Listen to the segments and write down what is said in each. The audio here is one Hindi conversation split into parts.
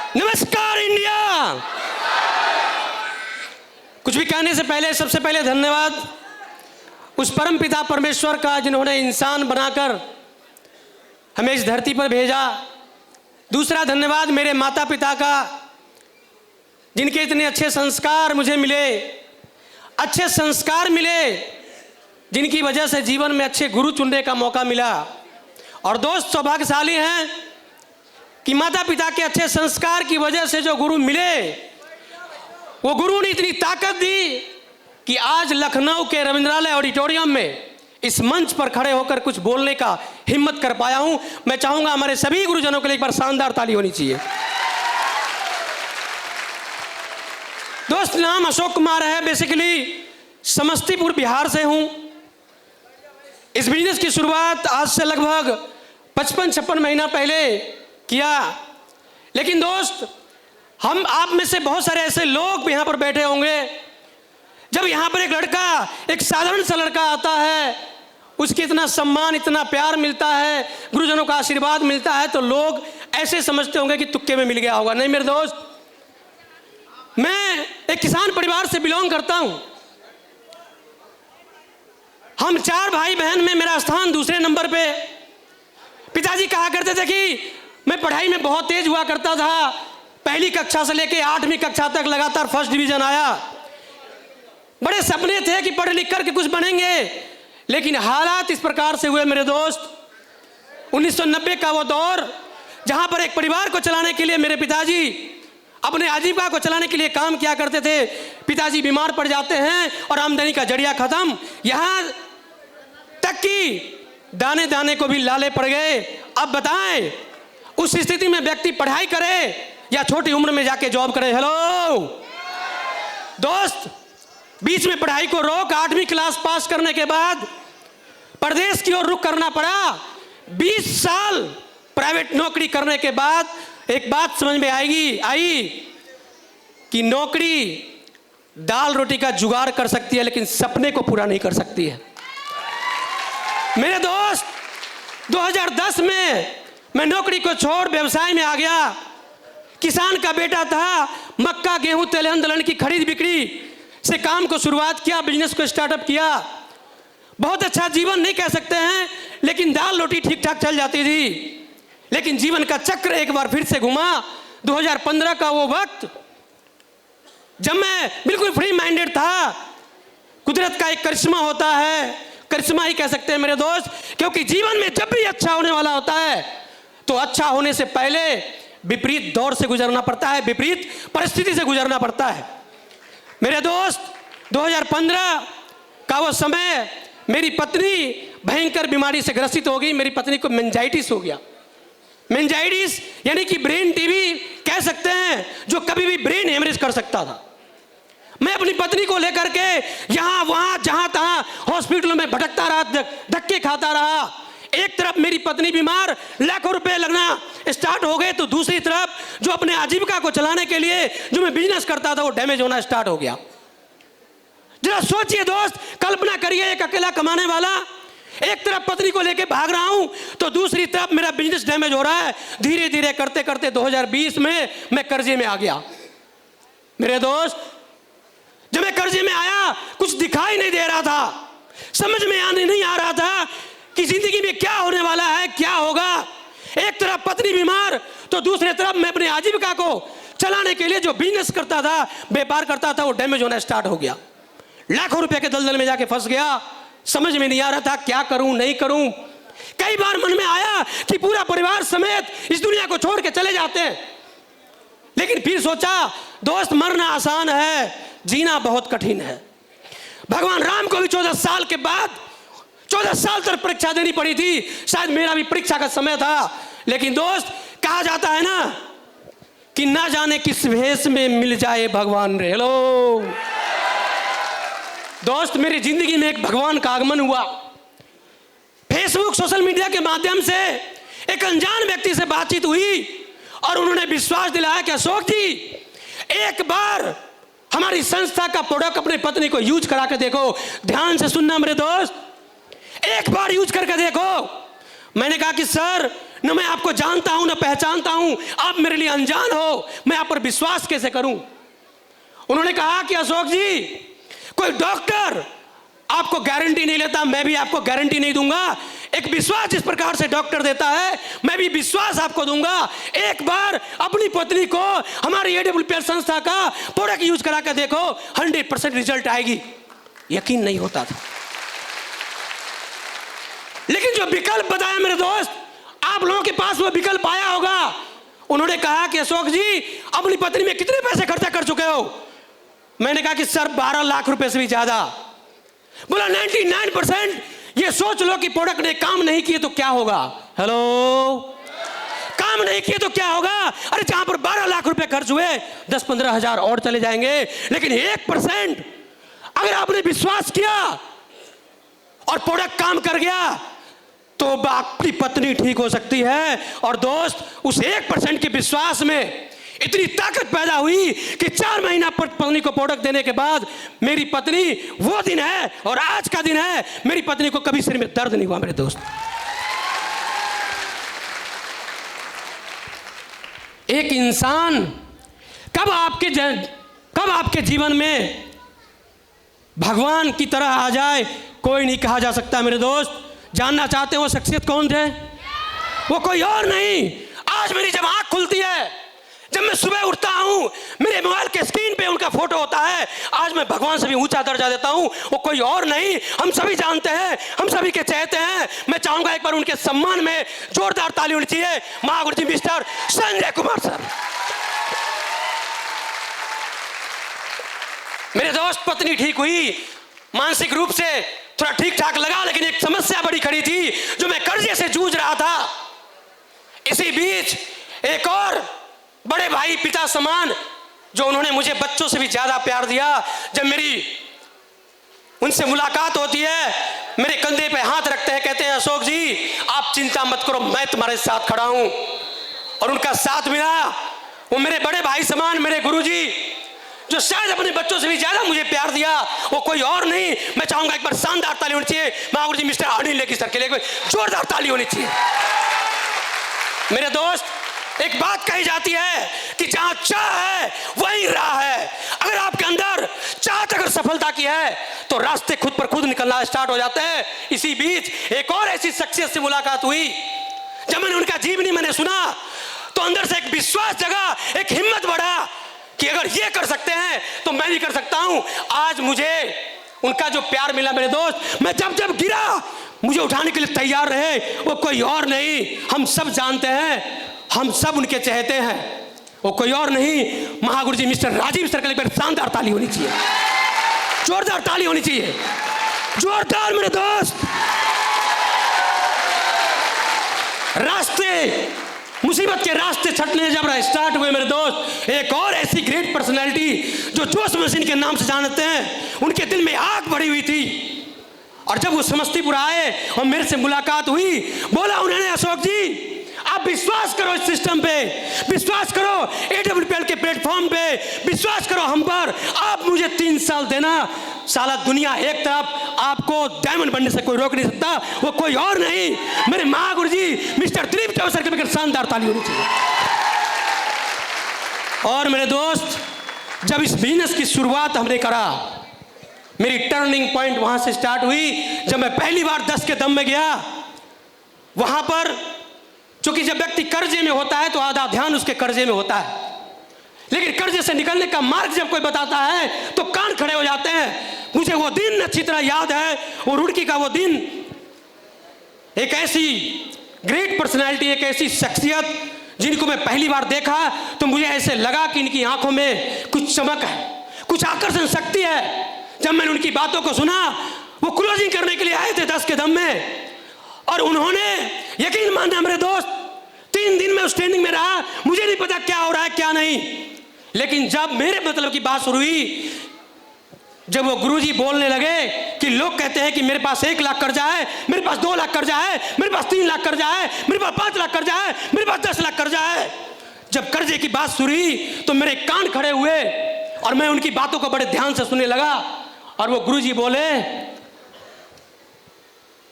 नमस्कार इंडिया। कुछ भी कहने से पहले सबसे पहले धन्यवाद उस परम पिता परमेश्वर का जिन्होंने इंसान बनाकर हमें इस धरती पर भेजा। दूसरा धन्यवाद मेरे माता पिता का, जिनके इतने अच्छे संस्कार मुझे मिले, अच्छे संस्कार मिले, जिनकी वजह से जीवन में अच्छे गुरु चुनने का मौका मिला। और दोस्त सौभाग्यशाली हैं कि माता पिता के अच्छे संस्कार की वजह से जो गुरु मिले, वो गुरु ने इतनी ताकत दी कि आज लखनऊ के रविंद्रालय ऑडिटोरियम में इस मंच पर खड़े होकर कुछ बोलने का हिम्मत कर पाया हूं। मैं चाहूंगा हमारे सभी गुरुजनों के लिए एक बार शानदार ताली होनी चाहिए। दोस्त, नाम अशोक कुमार है। बेसिकली समस्तीपुर बिहार से हूं। इस बिजनेस की शुरुआत आज से लगभग 55-56 महीना पहले किया। लेकिन दोस्त, हम आप में से बहुत सारे ऐसे लोग भी यहाँ पर बैठे होंगे, जब यहाँ पर एक लड़का, एक साधारण सा लड़का आता है, उसकी इतना सम्मान, इतना प्यार मिलता है, गुरुजनों का आशीर्वाद मिलता है, तो लोग ऐसे समझते होंगे कि तुक्के में मिल गया होगा। नहीं मेरे दोस्त, मैं एक किसान परिवार से बिलोंग करता हूं। हम 4 भाई बहन में मेरा स्थान दूसरे नंबर पे। पिताजी कहा करते थे कि मैं पढ़ाई में बहुत तेज हुआ करता था। पहली कक्षा से लेकर 8वीं कक्षा तक लगातार फर्स्ट डिवीजन आया। बड़े सपने थे कि पढ़ लिख करके कुछ बनेंगे, लेकिन हालात इस प्रकार से हुए मेरे दोस्त। 1990 का वो दौर, जहां पर एक परिवार को चलाने के लिए मेरे पिताजी अपने आजीविका को चलाने के लिए काम किया करते थे। पिताजी बीमार पड़ जाते हैं और आमदनी का जरिया खत्म, यहां तक कि दाने दाने को भी लाले पड़ गए। अब बताएं, उस स्थिति में व्यक्ति पढ़ाई करे या छोटी उम्र में जाके जॉब करे। हेलो दोस्त, बीच में पढ़ाई को रोक 8वीं क्लास पास करने के बाद प्रदेश की ओर रुख करना पड़ा। 20 साल प्राइवेट नौकरी करने के बाद एक बात समझ में आई कि नौकरी दाल रोटी का जुगाड़ कर सकती है, लेकिन सपने को पूरा नहीं कर सकती है। मेरे दोस्त, 2010 में मैं नौकरी को छोड़ व्यवसाय में आ गया। किसान का बेटा था, मक्का गेहूं तिलहन दलहन की खरीद बिक्री से काम को शुरुआत किया, बिजनेस को स्टार्टअप किया। बहुत अच्छा जीवन नहीं कह सकते हैं, लेकिन दाल रोटी ठीक ठाक चल जाती थी। लेकिन जीवन का चक्र एक बार फिर से घुमा। 2015 का वो वक्त जब मैं बिल्कुल फ्री माइंडेड था। कुदरत का एक करिश्मा होता है, करिश्मा ही कह सकते हैं मेरे दोस्त, क्योंकि जीवन में जब भी अच्छा होने वाला होता है तो अच्छा होने से पहले विपरीत दौर से गुजरना पड़ता है, विपरीत परिस्थिति से गुजरना पड़ता है। मेरे दोस्त, 2015 का वो समय, मेरी पत्नी भयंकर बीमारी से ग्रसित हो गई। मेरी पत्नी को मेनिंजाइटिस हो गया। मेनिंजाइटिस यानी कि ब्रेन टीबी कह सकते हैं, जो कभी भी ब्रेन हेमरेज कर सकता था। मैं अपनी पत्नी को लेकर के यहां वहां जहां तहां हॉस्पिटलों में भटकता रहा, धक्के खाता रहा। एक तरफ मेरी पत्नी बीमार, लाखों रुपए लगना स्टार्ट हो गए, तो दूसरी तरफ जो अपने आजीविका को चलाने के लिए जो मैं बिजनेस करता था वो डैमेज होना स्टार्ट हो गया। जरा सोचिए दोस्त, कल्पना करिए, एक अकेला कमाने वाला, एक तरफ पत्नी को लेके भाग रहा हूं, तो दूसरी तरफ मेरा बिजनेस डैमेज हो रहा है। धीरे धीरे करते करते 2020 में मैं कर्जे में आ गया। मेरे दोस्त, जब मैं कर्जे में आया, कुछ दिखाई नहीं दे रहा था, समझ में आने नहीं आ रहा था कि जिंदगी में क्या होने वाला है, क्या होगा। एक तरफ पत्नी बीमार, तो दूसरी तरफ मैं अपने आजीविका को चलाने के लिए जो बिजनेस करता था, व्यापार करता था, वो डैमेज होना स्टार्ट हो गया। लाखों रुपए के दलदल में जाके फंस गया। समझ में नहीं आ रहा था क्या करूं, नहीं करूं। कई बार मन में आया कि पूरा परिवार समेत इस दुनिया को छोड़ के चले जाते हैं, लेकिन फिर सोचा दोस्त, मरना आसान है, जीना बहुत कठिन है। भगवान राम को भी 14 साल के बाद 14 साल तक परीक्षा देनी पड़ी थी। शायद मेरा भी परीक्षा का समय था। लेकिन दोस्त, कहा जाता है ना कि ना जाने किस भेष में मिल जाए भगवान रे। हेलो दोस्त, मेरी जिंदगी में एक भगवान का आगमन हुआ। फेसबुक, सोशल मीडिया के माध्यम से एक अनजान व्यक्ति से बातचीत हुई और उन्होंने विश्वास दिलाया कि अशोक जी, एक बार हमारी संस्था का प्रोडक्ट अपनी पत्नी को यूज करा के देखो। ध्यान से सुनना मेरे दोस्त, एक बार यूज करके देखो। मैंने कहा कि सर न मैं आपको जानता हूं, न पहचानता हूं, आप मेरे लिए अनजान हो, मैं आप पर विश्वास कैसे करूं? उन्होंने कहा कि अशोक जी, कोई डॉक्टर आपको गारंटी नहीं लेता, मैं भी आपको गारंटी नहीं दूंगा। एक विश्वास जिस प्रकार से डॉक्टर देता है, मैं भी विश्वास आपको दूंगा। एक बार अपनी पत्नी को हमारी AWPL संस्था का प्रोडक्ट यूज करा कर देखो, 100% रिजल्ट आएगी। यकीन नहीं होता था, लेकिन जो विकल्प बताया मेरे दोस्त, आप लोगों के पास वो विकल्प आया होगा। उन्होंने कहा कि अशोक जी, अपनी पत्नी में कितने पैसे खर्चा कर चुके हो? मैंने कहा कि सर 12 लाख रुपए से भी ज्यादा। बोला 99%। ये सोच लो कि प्रोडक्ट ने काम नहीं किए तो क्या होगा? हेलो, काम नहीं किए तो क्या होगा? अरे जहां पर 12 लाख रुपए खर्च हुए, 10-15 हजार और चले जाएंगे। लेकिन 1% अगर आपने विश्वास किया और प्रोडक्ट काम कर गया, तो आपकी पत्नी ठीक हो सकती है। और दोस्त, उस 1% के विश्वास में इतनी ताकत पैदा हुई कि 4 महीना पत्नी को प्रोडक्ट देने के बाद मेरी पत्नी, वो दिन है और आज का दिन है, मेरी पत्नी को कभी सिर में दर्द नहीं हुआ मेरे दोस्त। एक इंसान कब आपके जीवन में भगवान की तरह आ जाए, कोई नहीं कहा जा सकता मेरे दोस्त। जानना चाहते हो वो शख्सियत कौन थे? वो कोई और नहीं। आज मेरी जब आंख खुलती है, जब मैं सुबह उठता हूं, मेरे मोबाइल के स्क्रीन पे उनका फोटो होता है। आज मैं भगवान से भी ऊंचा दर्जा देता हूं। वो कोई और नहीं, हम सभी जानते हैं, हम सभी के चहेते हैं। मैं चाहूंगा एक बार उनके सम्मान में जोरदार ताली होनी चाहिए। महागुरु जी मिस्टर संजय कुमार सर। मेरे दोस्त, पत्नी ठीक हुई, मानसिक रूप से थोड़ा ठीक ठाक लगा, लेकिन एक समस्या बड़ी खड़ी थी जो मैं कर्जे से जूझ रहा था। इसी बीच एक और बड़े भाई, पिता समान, जो उन्होंने मुझे बच्चों से भी ज्यादा प्यार दिया, जब मेरी उनसे मुलाकात होती है, मेरे कंधे पे हाथ रखते हैं, कहते हैं अशोक जी आप चिंता मत करो, मैं तुम्हारे साथ खड़ा हूं। और उनका साथ मिला। वो मेरे बड़े भाई समान, मेरे गुरुजी, जो शायद अपने बच्चों से भी ज्यादा मुझे प्यार दिया, वो कोई और नहीं। मैं चाहूंगा एक बार शानदार ताली होनी चाहिए महागुरु जी मिस्टर अनिल लेकी सर के लिए, जोरदार ताली होनी चाहिए। मेरे दोस्त, एक बात कही जाती है कि जहां चाह है वहीं राह है। अगर आपके अंदर चाहत अगर सफलता की है, तो रास्ते खुद पर खुद निकलना स्टार्ट हो जाते हैं। इसी बीच एक और ऐसी शख्सियत से मुलाकात हुई। जब मैंने उनका जीवनी मैंने सुना, तो अंदर से एक विश्वास जगा, एक हिम्मत बढ़ा कि अगर ये कर सकते हैं तो मैं भी कर सकता हूं। आज मुझे उनका जो प्यार मिला मेरे दोस्त, मैं जब जब गिरा, मुझे उठाने के लिए तैयार रहे। वो कोई और नहीं, हम सब जानते हैं, हम सब उनके चहेते हैं। वो कोई और नहीं, महागुरु जी मिस्टर राजीव सर के लिए शानदार ताली होनी चाहिए, जोरदार ताली होनी चाहिए, जोरदार मेरे दोस्त। रास्ते, मुसीबत के रास्ते छटने जब स्टार्ट हुए मेरे दोस्त, एक और ऐसी ग्रेट पर्सनैलिटी जो जोश मशीन के नाम से जानते हैं, उनके दिल में आग भरी हुई थी। और जब वो समस्तीपुर आए और मेरे से मुलाकात हुई, बोला उन्होंने अशोक जी आप विश्वास करो इस सिस्टम पे, विश्वास करो AWPL के प्लेटफॉर्म पे, विश्वास करो हम पर। आप मुझे 3 साल देना, साला दुनिया एक तरफ, आपको डायमंड बनने से कोई रोक नहीं सकता। वो कोई और नहीं, मेरे महागुरु जी मिस्टर दिलीप चौसर के बगैर शानदार ताली होनी चाहिए। और मेरे दोस्त, जब इस बिजनेस की शुरुआत हमने करा, मेरी टर्निंग पॉइंट वहां से स्टार्ट हुई जब मैं पहली बार 10 के दम में गया। वहां पर चूंकि जब व्यक्ति कर्जे में होता है तो आधा ध्यान उसके कर्जे में होता है, लेकिन कर्जे से निकलने का मार्ग जब कोई बताता है तो कान खड़े हो जाते हैं। मुझे वो दिन अच्छी तरह याद है, वो रुड़की का वो दिन। एक ऐसी ग्रेट पर्सनैलिटी, एक ऐसी शख्सियत जिनको मैं पहली बार देखा तो मुझे ऐसे लगा कि इनकी आंखों में कुछ चमक है, कुछ आकर्षण शक्ति है। जब मैंने उनकी बातों को सुना, वो क्लोजिंग करने के लिए आए थे 10 के दम में, और उन्होंने, यकीन मानना मेरे दोस्त, 3 दिन में उस ट्रेनिंग में रहा। मुझे नहीं पता क्या हो रहा है क्या नहीं, लेकिन जब मेरे मतलब की बात शुरू हुई, जब वो गुरुजी बोलने लगे कि लोग कहते हैं कि मेरे पास 1 लाख कर्जा है, मेरे पास 2 लाख कर्जा है, मेरे पास 3 लाख कर्जा है, मेरे पास 5 लाख कर्जा है, मेरे पास 10 लाख कर्जा है। जब कर्जे की बात शुरू हुई तो मेरे कान खड़े हुए और मैं उनकी बातों को बड़े ध्यान से सुनने लगा। और वो गुरुजी बोले,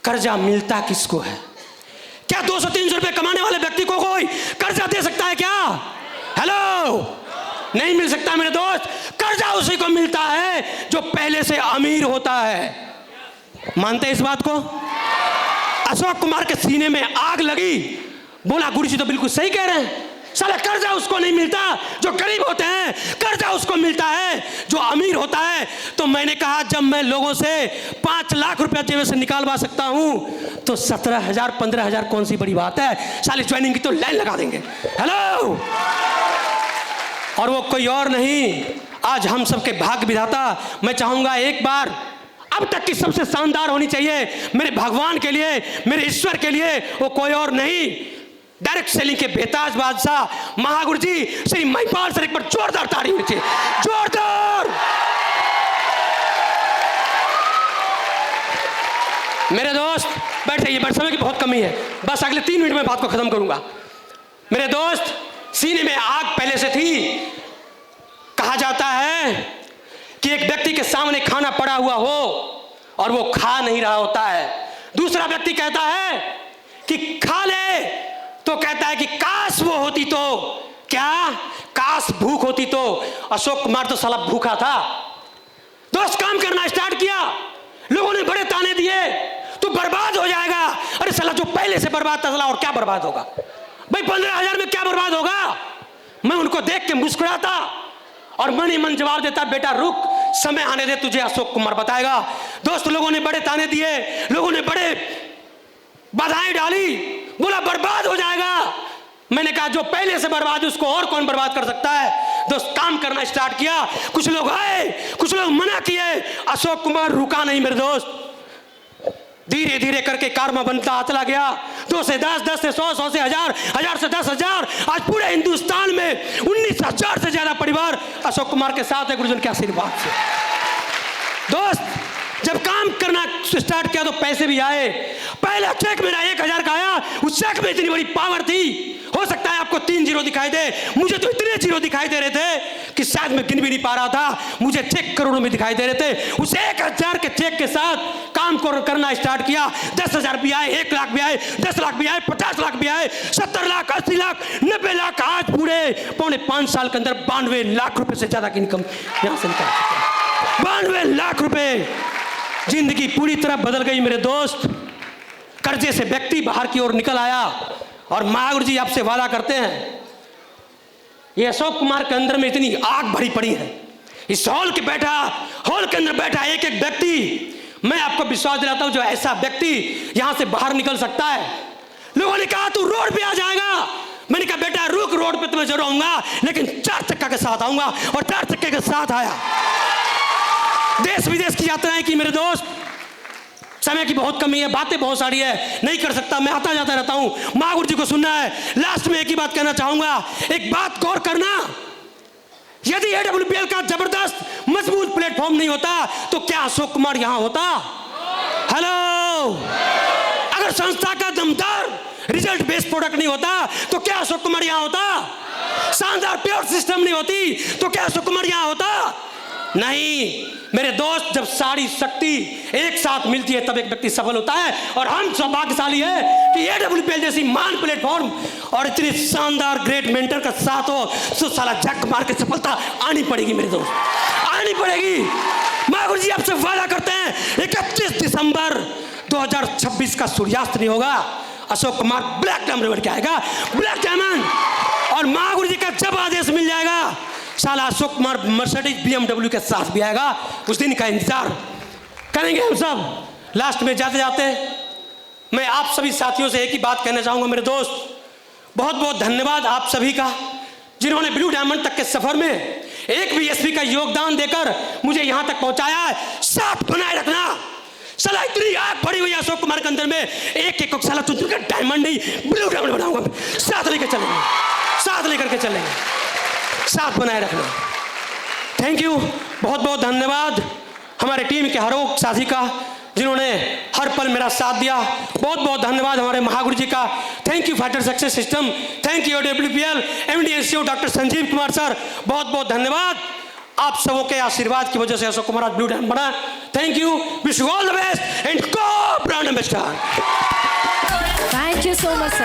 कर्जा मिलता किसको है? क्या क्या 200-300 रुपए कमाने वाले व्यक्ति को कोई कर्जा दे सकता है क्या? हेलो, नहीं मिल सकता मेरे दोस्त। कर्जा उसी को मिलता है जो पहले से अमीर होता है। मानते हैं इस बात को? अशोक कुमार के सीने में आग लगी, बोला गुरु जी तो बिल्कुल सही कह रहे हैं। साला कर्जा उसको नहीं मिलता जो गरीब होते हैं, कर्जा उसको मिलता है जो अमीर होता है। तो मैंने कहा जब मैं लोगों से 5 लाख रुपया जेब से निकालवा सकता हूं तो 17,000 15,000 कौन सी बड़ी बात है? साले ज्वाइनिंग की तो लाइन लगा देंगे। हेलो, और वो कोई और नहीं, आज हम सबके भाग्य विधाता। मैं चाहूंगा एक बार अब तक की सबसे शानदार होनी चाहिए मेरे भगवान के लिए, मेरे ईश्वर के लिए। वो कोई और नहीं, डायरेक्ट सेलिंग के बेताज बादशाह महागुरु जी श्री महिपाल सर। एक बार जोरदार ताड़ी होनी चाहिए, जोरदार। मेरे दोस्त बैठ जाइए, बैठ, समय की बहुत कमी है, बस अगले 3 मिनट में बात को खत्म करूंगा। मेरे दोस्त, सीने में आग पहले से थी। कहा जाता है कि एक व्यक्ति के सामने खाना पड़ा हुआ हो और वो खा नहीं रहा होता है, दूसरा व्यक्ति कहता है कि खा ले, तो कहता है कि काश वो होती तो क्या, काश भूख होती तो। अशोक कुमार तो साला भूखा था। दोस्त काम करना स्टार्ट किया, लोगों ने बड़े ताने दिए, तू बर्बाद हो जाएगा। अरे साला जो पहले से बर्बाद था साला और क्या बर्बाद होगा भाई, 15,000 में क्या बर्बाद होगा? मैं उनको देख के मुस्कुराता और मन ही मन जवाब देता, बेटा रुक, समय आने दे, तुझे अशोक कुमार बताएगा। दोस्त, लोगों ने बड़े ताने दिए, लोगों ने बड़े बाधाएं डाली, बोला बर्बाद हो जाएगा। मैंने कहा जो पहले से बर्बाद है उसको और कौन बर्बाद कर सकता है? दोस्त, काम करना स्टार्ट किया। कुछ लोग आए, कुछ लोग मना किए, अशोक कुमार रुका नहीं मेरे दोस्त। धीरे धीरे करके कारवा बनता चला गया। 2 से 10, 10 से 100, 100 से 1000, 1000 से 10,000। आज पूरे हिंदुस्तान में 19,000 से ज्यादा परिवार अशोक कुमार के साथ है, गुरुजन के आशीर्वाद से। दोस्त, जब काम करना स्टार्ट किया तो पैसे भी आए। पहला चेक मेरा 1,000 का आया, उस चेक में इतनी बड़ी पावर थी। हो सकता है आपको 3 जीरो दिखाई दे, मुझे तो इतने जीरो दिखाई दे रहे थे कि शायद मैं गिन भी नहीं पा रहा था। मुझे चेक करोड़ों में दिखाई दे रहे थे। उस 1,000 के चेक के साथ काम करना स्टार्ट किया। 10,000 भी आए, 1 लाख भी आए, 10 लाख भी आए, 50 लाख भी आए, 70 लाख, 80 लाख, 90 लाख। आज पूरे 4.5 साल के अंदर 92 लाख रुपए से ज्यादा की इनकम यहां से निकाल चुके हैं। 92 लाख रुपए। जिंदगी पूरी तरह बदल गई मेरे दोस्त। कर्जे से व्यक्ति बाहर की ओर निकल आया। और महागुरु जी आपसे वादा करते हैं, ये अशोक कुमार के अंदर में इतनी आग भरी पड़ी है। इस हॉल के अंदर बैठा एक एक व्यक्ति, मैं आपको विश्वास दिलाता हूं जो ऐसा व्यक्ति यहां से बाहर निकल सकता है। लोगों ने कहा तू रोड पे आ जाएगा। मैंने कहा बेटा रुक, रोड पे तुम्हें जरूर आऊंगा, लेकिन 4 चक्का के साथ आऊंगा। और 4 चक्के के साथ आया। देश विदेश की यात्राएं की मेरे दोस्त। समय की बहुत कमी है, बातें बहुत सारी है, नहीं कर सकता, मैं आता जाता रहता हूं। महागुरु जी को सुनना है। लास्ट में एक ही बात कहना चाहूंगा, एक बात गौर करना, यदि AWPL का जबरदस्त मजबूत प्लेटफॉर्म नहीं होता तो क्या अशोक कुमार यहां होता? हेलो, अगर संस्था का दमदार रिजल्ट बेस्ड प्रोडक्ट नहीं होता तो क्या अशोक कुमार यहां होता? शानदार प्योर सिस्टम नहीं होती तो क्या अशोक कुमार यहां होता? नहीं मेरे दोस्त, जब सारी शक्ति एक साथ मिलती है तब एक व्यक्ति सफल होता है। और हम सौभाग्यशाली है कि AWPL जैसी महान प्लेटफॉर्म और इतनी शानदार ग्रेट मेंटर का साथ हो तो साला जग मार के सफलता आनी पड़ेगी मेरे दोस्त, आनी पड़ेगी। महागुरु जी आपसे वादा करते हैं 31 दिसंबर 2026 का सूर्यास्त नहीं होगा, अशोक कुमार ब्लैक डायमंड बन के आएगा, ब्लैक डायमंड। और महागुरु जी का जब आदेश मिल जाएगा साला अशोक कुमार मर्सिडीज BMW के साथ भी आएगा। उस दिन का इंतजार करेंगे हम सब। लास्ट में जाते जाते मैं आप सभी साथियों से एक ही बात कहना चाहूंगा मेरे दोस्त, बहुत बहुत धन्यवाद आप सभी का जिन्होंने ब्लू डायमंड तक के सफर में एक भी SP का योगदान देकर मुझे यहां तक पहुंचाया है। साथ बनाए रखना। साला इतनी आग भरी हुई अशोक कुमार के अंदर में, एक एक साला चुन कर डायमंड नहीं ब्लू डायमंड बनाऊंगा। साथ लेकर चलेंगे, साथ लेकर के चलेंगे, साथ बनाए रखना। थैंक यू, बहुत बहुत धन्यवाद हमारे टीम के हर एक साथी का जिन्होंने हर पल मेरा साथ दिया। बहुत बहुत धन्यवाद हमारे महागुरु जी का। Thank you fighter success system, thank you AWPL MD NCO doctor Sanjeev Kumar sir, बहुत बहुत धन्यवाद। आप सबों के आशीर्वाद की वजह से अशोक कुमार आज ब्लू डायमंड बना। Thank you, wish you all the best and go brand ambassador. Thank you so much sir.